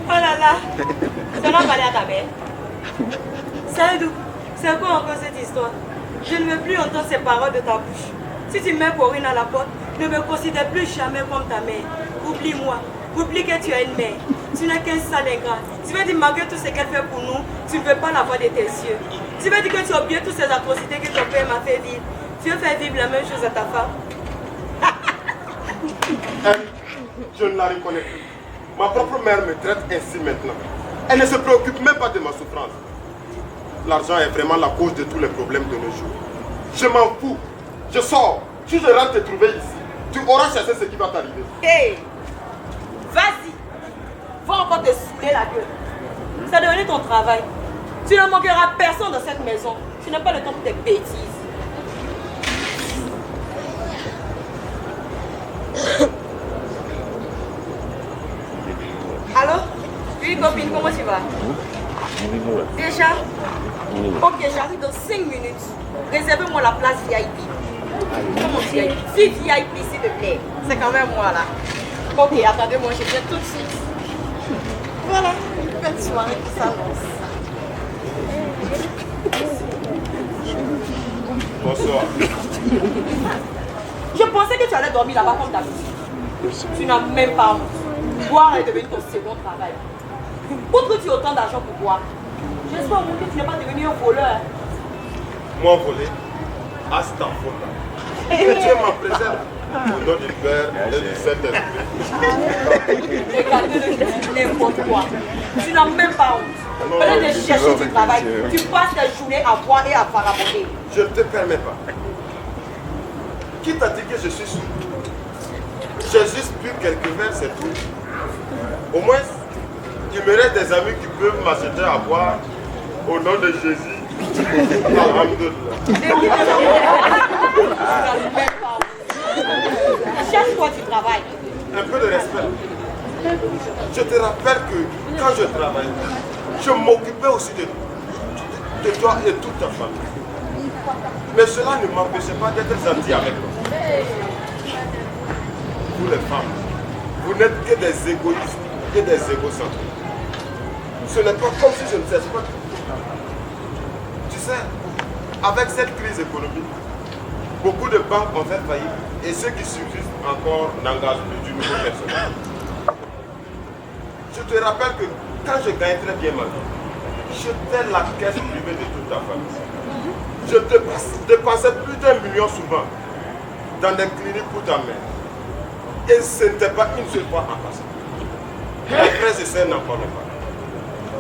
Oh là là, ça va parler à ta mère. Saïdou, c'est quoi encore cette histoire? Je ne veux plus entendre ces paroles de ta bouche. Si tu mets Corinne à la porte, ne me considère plus jamais comme ta mère. Oublie-moi, oublie que tu as une mère. Tu n'es qu'un sale ingrat. Tu veux dire malgré tout ce qu'elle fait pour nous, tu ne veux pas la voir de tes yeux. Tu veux dire que tu as oublié toutes ces atrocités que ton père m'a fait vivre. Tu veux faire vivre la même chose à ta femme. Elle, je ne la reconnais plus. Ma propre mère me traite ainsi maintenant. Elle ne se préoccupe même pas de ma souffrance. L'argent est vraiment la cause de tous les problèmes de nos jours. Je m'en fous. Je sors. Si je rentre te trouver ici, tu auras cherché ce qui va t'arriver. Hé, vas-y. Va encore te saouler la gueule. C'est devenu ton travail. Tu ne manqueras personne dans cette maison. Tu n'as pas le temps pour tes bêtises. Allô? Oui, copine, comment tu vas? Déjà? Ok, j'arrive dans 5 minutes. Réservez-moi la place VIP. Comment VIP? Si VIP, s'il te plaît. C'est quand même moi là. Ok, attendez-moi, je viens tout de suite. Voilà, une belle soirée qui s'annonce. Bonsoir. Je pensais que tu allais dormir là-bas comme d'habitude. Tu n'as même pas honte. Boire est devenu ton second travail. Pourquoi tu as autant d'argent pour boire? J'espère que tu n'es pas devenu un voleur. Moi volé, à ce temps-là. Que Dieu m'en préserve. Au nom du Père et du Saint-Esprit. Regardez n'importe quoi. Tu n'as même pas honte. Au lieu de chercher du travail, tu passes ta journée à boire et à vagabonder. Je ne te permets pas. Qui t'a dit que je suis sous? J'ai juste bu quelques verres, c'est tout. Au moins, il me reste des amis qui peuvent m'acheter à boire au nom de Jésus. Cherche-toi du travail. Un peu de respect. Je te rappelle que quand je travaillais, je m'occupais aussi de toi et toute ta famille. Mais cela ne m'empêchait pas d'être gentil avec toi. Vous les femmes, vous n'êtes que des égoïstes et des égocentriques. Ce n'est pas comme si je ne cesse pas. Tu sais, avec cette crise économique, beaucoup de banques ont fait faillite et ceux qui subsistent encore n'engagent plus du nouveau personnel. Je te rappelle que quand je gagnais très bien ma vie, j'étais la caisse privée de toute ta famille. Je dépensais plus d'1 million souvent dans des cliniques pour ta mère. Et ce n'était pas une seule fois en passant. Après, je sais n'en parlais pas.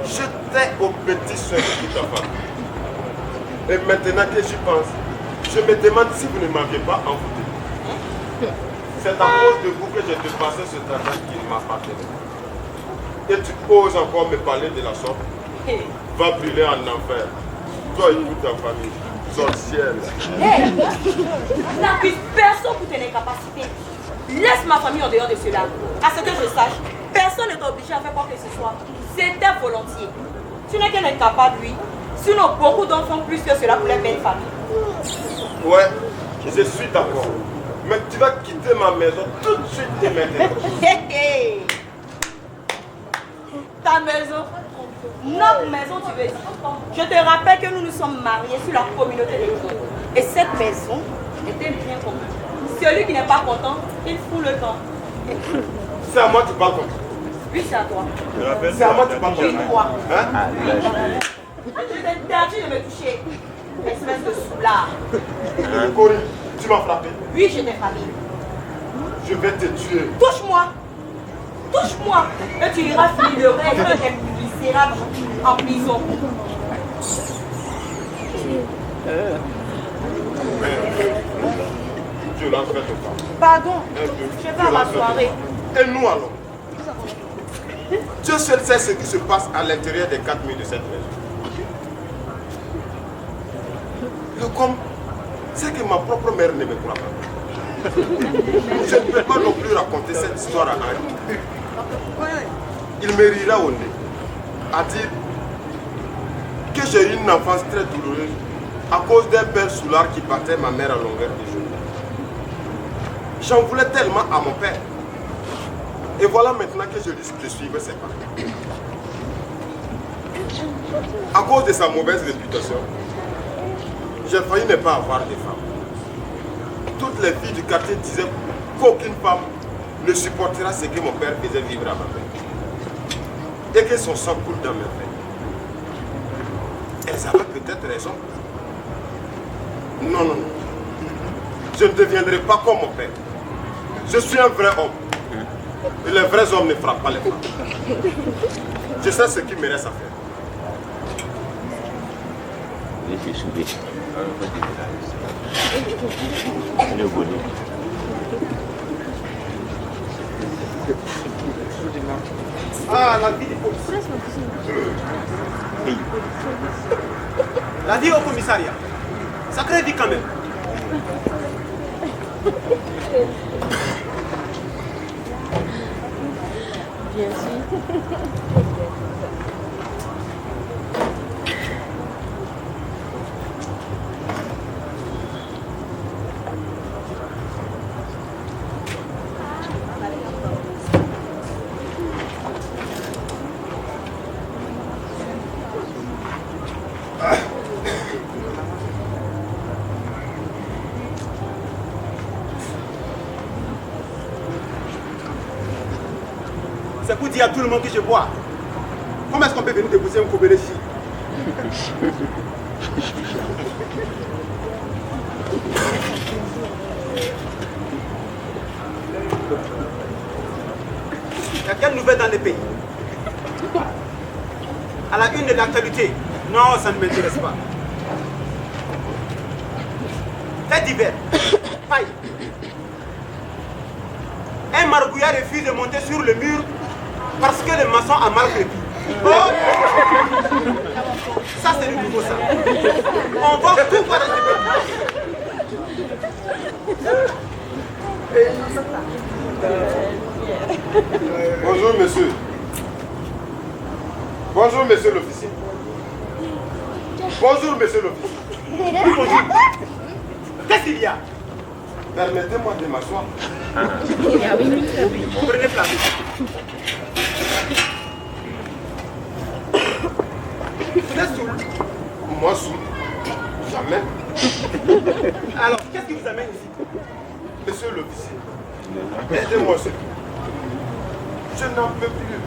J'étais au petit soin de toute ta famille. Et maintenant que j'y pense, je me demande si vous ne m'aviez pas envoûté. C'est à cause de vous que j'ai dépensé ce travail qui m'appartenait. Et tu oses encore me parler de la sorte. Va brûler en enfer. Toi et toute ta famille. Sorcière. Hey, n'accuse personne pour tes incapacités. Laisse ma famille en dehors de cela. À ce que je sache, personne n'est obligé à faire quoi que ce soit. C'était volontiers. Tu n'es qu'un incapable, lui. Sinon, beaucoup d'enfants plus que cela pour les belles familles. Ouais, je suis d'accord. Mais tu vas quitter ma maison tout de suite et maintenant. Ta maison, notre maison, tu veux dire. Je te rappelle que nous nous sommes mariés sur la communauté des filles. Et cette maison était bien commun. Celui qui n'est pas content, il fout le camp. C'est à moi que tu parles comme ça. Oui, c'est à toi. C'est à moi que tu parles comme ça. Moi. Hein? Je t'ai interdit de me toucher. Espèce de soulard. Corinne, tu m'as frappé. Oui, je t'ai frappé. Je vais te tuer. Touche-moi. Touche-moi. Et tu iras finir le reste de tes misérables en prison. Violence faite aux femmes. Pardon. Je vais à ma soirée. Et nous allons. Dieu seul sait ce qui se passe à l'intérieur des 4 murs de cette maison. Le com, c'est que ma propre mère ne me croit pas. Je ne peux pas non plus raconter cette histoire à Henri. Il me rira au nez, à dire que j'ai eu une enfance très douloureuse à cause d'un père soulard qui battait ma mère à longueur de journée. J'en voulais tellement à mon père. Et voilà maintenant que je risque de suivre ses pas. À cause de sa mauvaise réputation, j'ai failli ne pas avoir de femme. Toutes les filles du quartier disaient qu'aucune femme ne supportera ce que mon père faisait vivre à ma mère. Et que son sang coule dans mes veines. Elles avaient peut-être raison. Non, non, non. Je ne deviendrai pas comme mon père. Je suis un vrai homme. Et les vrais hommes ne frappent pas les femmes. Je sais ce qu'il me reste à faire. Ah, la vie du policier. La vie au commissariat. Sacrée vie quand même. Bien sûr. C'est pour dire à tout le monde que je bois. Comment est-ce qu'on peut venir déposer un Kobele ici? Il y a quelle nouvelle dans les pays? À la une de l'actualité? Non, ça ne m'intéresse pas. Fait divers. Paille. Un margouillard refuse de monter sur le mur parce que le maçon a mal crépi. Oh! Ça c'est du nouveau ça. On va tout voir dans ce Bonjour monsieur. Bonjour monsieur l'officier. Bonjour, monsieur l'officier. Oui, bonjour. Qu'est-ce qu'il y a? Permettez-moi de m'asseoir. Prenez place. Vous êtes saoul? Moi, saoul. Jamais. Alors, qu'est-ce qui vous amène ici? Monsieur l'officier, aidez-moi s'il vous plaît. Je n'en peux plus.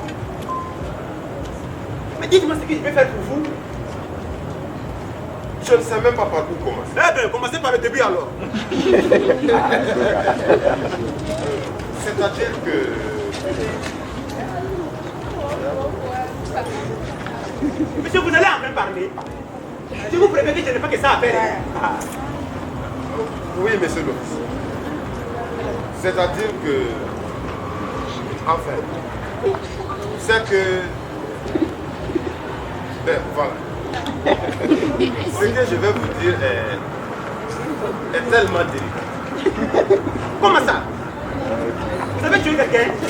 Mais dites-moi ce que je vais faire pour vous. Je ne sais même pas par où commencer. Eh bien, commencez par le début alors. C'est-à-dire que... Monsieur, vous allez enfin parler. Je vous préviens que je n'ai pas que ça à faire. Oui, monsieur l'officier. C'est-à-dire que... Enfin, c'est que... Ben, voilà. Ce que je vais vous dire est tellement délicat. Comment ça? Vous avez tué quelqu'un? Ce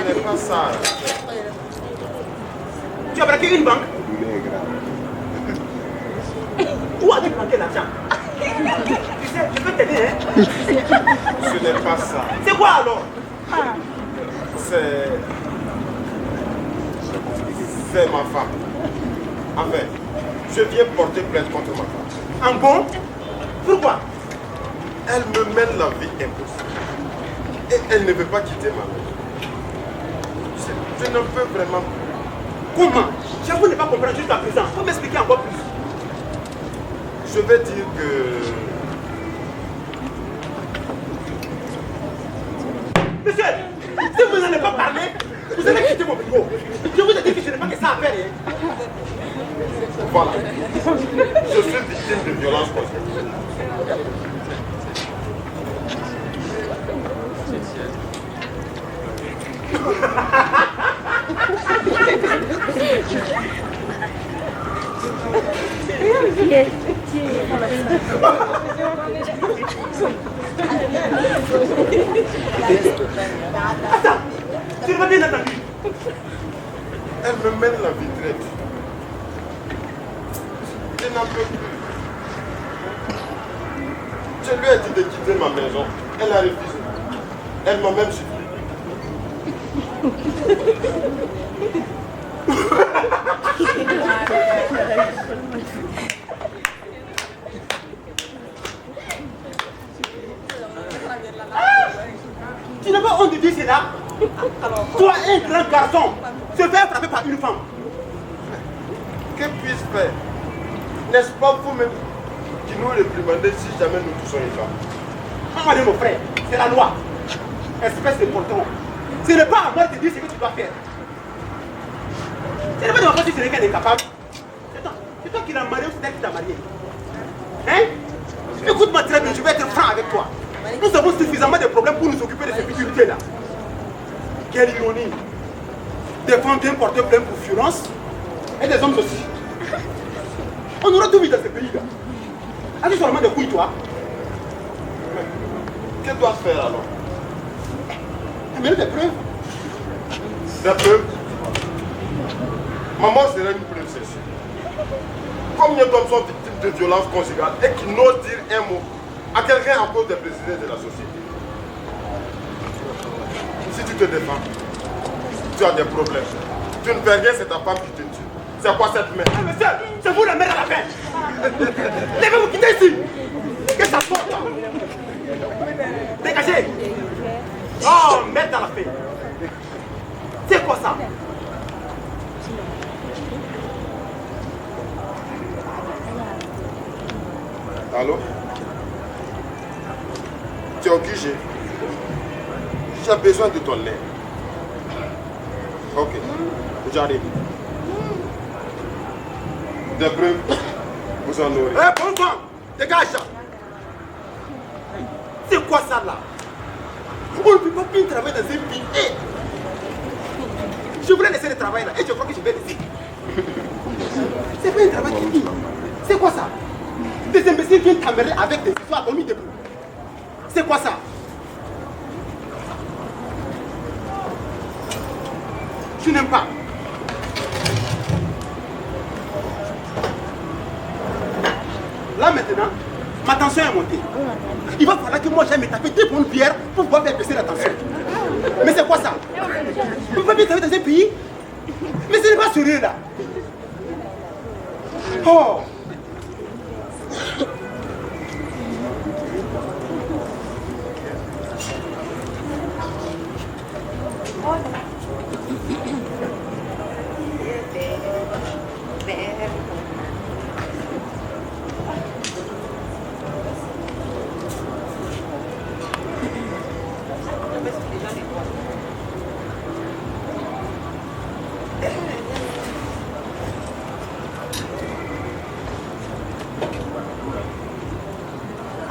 n'est pas ça. Tu as braqué une banque? Où as-tu planqué l'argent? Tu sais, je peux t'aider, hein? Ce n'est pas ça. C'est quoi alors? C'est ma femme. Enfin, je viens porter plainte contre ma femme. En bon? Pourquoi? Elle me mène la vie impossible. Et elle ne veut pas quitter ma maison. Je ne peux vraiment plus. Comment? J'avoue ne pas comprendre jusqu'à présent. Faut m'expliquer encore plus. Je vais dire que... Monsieur, si vous n'allez pas parler, vous allez quitter mon bureau. Je vous ai dit que je n'ai pas que ça à faire. Hein? Voilà. Je suis victime de violences conjugales. Attends, tu m'as bien entendu. Elle me mène la vie très dure. Je n'en peux plus. Je lui ai dit de quitter ma maison. Elle a refusé. Elle m'a même suivi. Tu n'as pas honte de dire cela? Toi, un grand garçon, se faire frapper par une femme. Que puis-je faire? N'est-ce pas vous-même qui nous réprimandez si jamais nous touchons une femme? Moi, mon frère, c'est la loi. Espèce de poltron. Ce n'est pas à moi de te dire ce que tu dois faire. Ce n'est pas de ma faute si ce n'est qu'elle est capable. C'est toi qui l'as marié ou c'est elle qui t'a marié? Hein? Écoute-moi très bien, je vais être franc avec toi. Nous avons suffisamment de problèmes pour nous occuper de ces futilités-là. Quelle ironie. Des femmes viennent porter plainte pour violence et des hommes aussi. On aura tout vu dans ce pays-là. As-tu seulement des couilles, toi? Que dois-je faire alors? Amène des preuves. Des preuves? Maman serait une preuve, c'est sûr. Combien d'hommes sont victimes de violences conjugales et qui n'osent dire un mot à quelqu'un à cause des présidents de la société? Si tu te défends, tu as des problèmes. Tu ne fais rien, c'est ta femme qui te tue. C'est quoi cette merde? Ah, monsieur, c'est vous la mère à la fin. Levez-vous, quittez ici. Que ça sorte. Dégagez. Oh, merde dans la fée. C'est quoi ça? Allô? Tu es obligé. J'ai besoin de ton aide. Ok, j'arrive. Des preuves, vous en aurez. Eh, bon sang, dégage. C'est quoi ça là? On ne peut pas bien travailler dans un pays. Eh, je voulais laisser le travail là et je crois que je vais laisser. C'est pas un travail qui dit. C'est quoi ça? Des imbéciles viennent t'emmerder avec des histoires dormies debout. C'est quoi ça? Je n'aime pas. Là maintenant, ma tension est montée. Il va falloir que moi j'aille me taper 2 bonnes pierres pour pouvoir faire baisser la tension. Mais c'est quoi ça? On ne peut pas bien travailler dans un pays. Mais ce n'est pas sérieux là. Oh!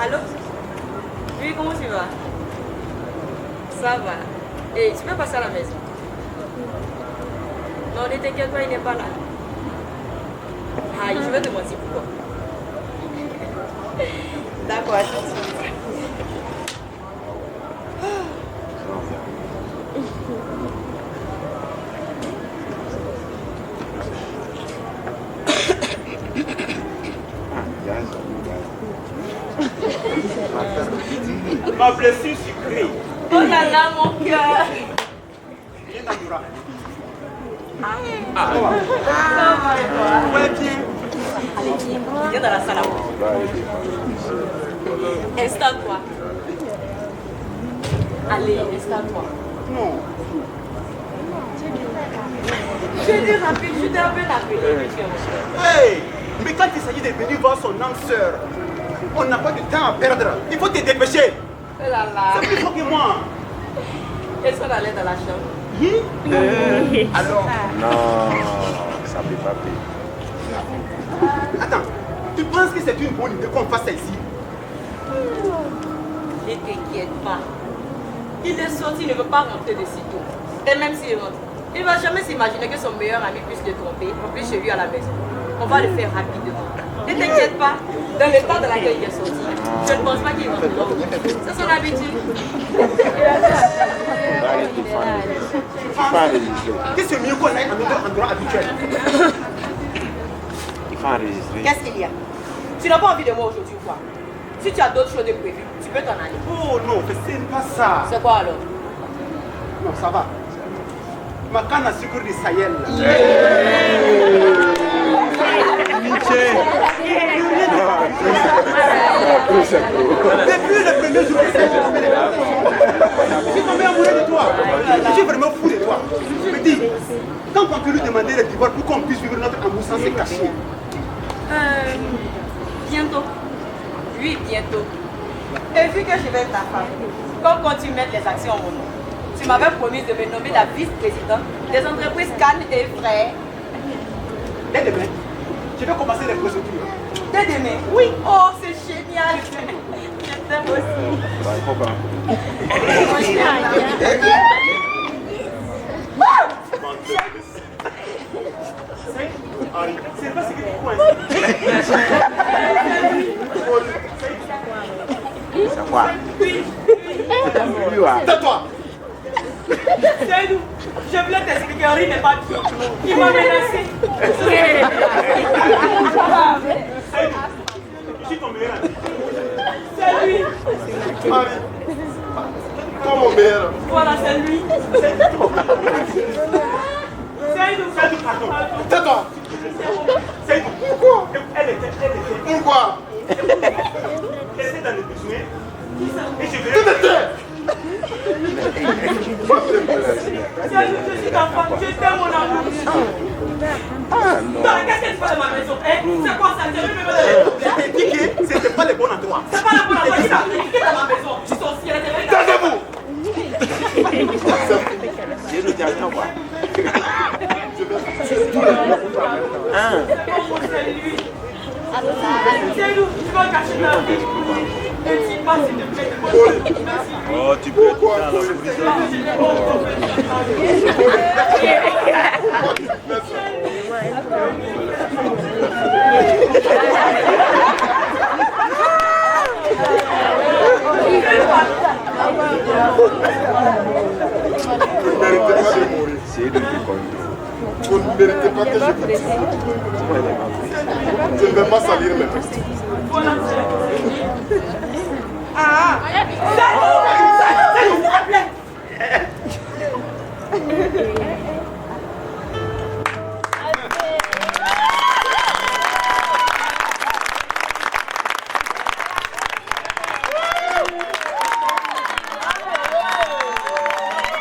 Allô? Oui, comment tu vas? Ça va. Et tu peux passer à la maison? Non, ne t'inquiète pas, il n'est pas là. Aïe, je vais te mentir pourquoi. D'accord, à tout de suite. Ma blessure sucrée. Oh là là, mon cœur. Viens Tandoura. Ça va et toi? Ouais, bien. Allez, viens dans la salle à manger. Installe-toi. Allez, installe-toi. Non. Je t'ai rappelé, je t'ai un peu appelé. Hey! Mais quand il s'agit de venir voir son âme sœur, on n'a pas de temps à perdre. Il faut te dépêcher. Oh là là. C'est plus fort que moi. Est-ce qu'on allait dans la chambre? Oui? Alors? Non, ça ne peut pas payer. Attends, tu penses que c'est une bonne idée qu'on fasse ça ici? Ne t'inquiète pas. Il est sorti, il ne veut pas rentrer de sitôt. Et même s'il rentre, il ne va jamais s'imaginer que son meilleur ami puisse le tromper, en plus chez lui à la maison. On va le faire rapidement. Ne t'inquiète pas, dans le temps de laquelle il est sorti, je ne pense pas qu'il rentre. C'est son habitude. Que c'est mieux qu'on aille à notre endroit habituel. Il faut enregistrer. Qu'est-ce qu'il y a? Tu n'as pas envie de moi aujourd'hui ou quoi? Si tu as d'autres choses de prévues, tu peux t'en aller. Oh non, mais c'est pas ça. C'est quoi alors? Non, ça va. Ma canne à sucre du Sahel. Depuis le premier jour, je suis tombé amoureux de toi. Je suis vraiment fou de toi. Je me dis, quand on lui demander le divorce pour qu'on puisse vivre notre amour sans se cacher? Bientôt. Oui, bientôt. Et vu que je vais être ta femme, comme quand tu mets les actions en mon nom, tu m'avais promis de me nommer la vice-présidente des entreprises Cannes et Frères. Dès demain, je vais commencer les procédures. Dès demain? Oui. Oh, c'est génial. Je t'aime aussi. C'est pas ce que tu coinces. C'est quoi? Tais-toi. Seydou, je voulais t'expliquer, Henri n'est pas bien. Il m'a menacé. Je suis ton meilleur ami. C'est lui. Toi, mon meilleur. Voilà, c'est lui. Seydou, Pardon. Tais-toi. C'est pourquoi? Elle était. Pourquoi? Elle était dans le besoin. Et je vais. Seydou, je suis ta femme, je t'aime mon amour. Non, qu'est-ce que tu fais de ma maison? C'est quoi ça? Tu veux me donner? Je t'ai dit que c'était pas le bon endroit. C'est pas le bon endroit, il est dans ma maison. Je suis sorcière, Je nous dis à quoi? c'est lui. Seydou, tu vas cacher ma vie. Et tu passes, s'il te plaît. Merci. Oh, tu peux être dans la C'est de Vous ne méritez pas que je vous dise. Je ne vais pas salir mes vestes. Voilà, ah, c'est nous, s'il vous plaît.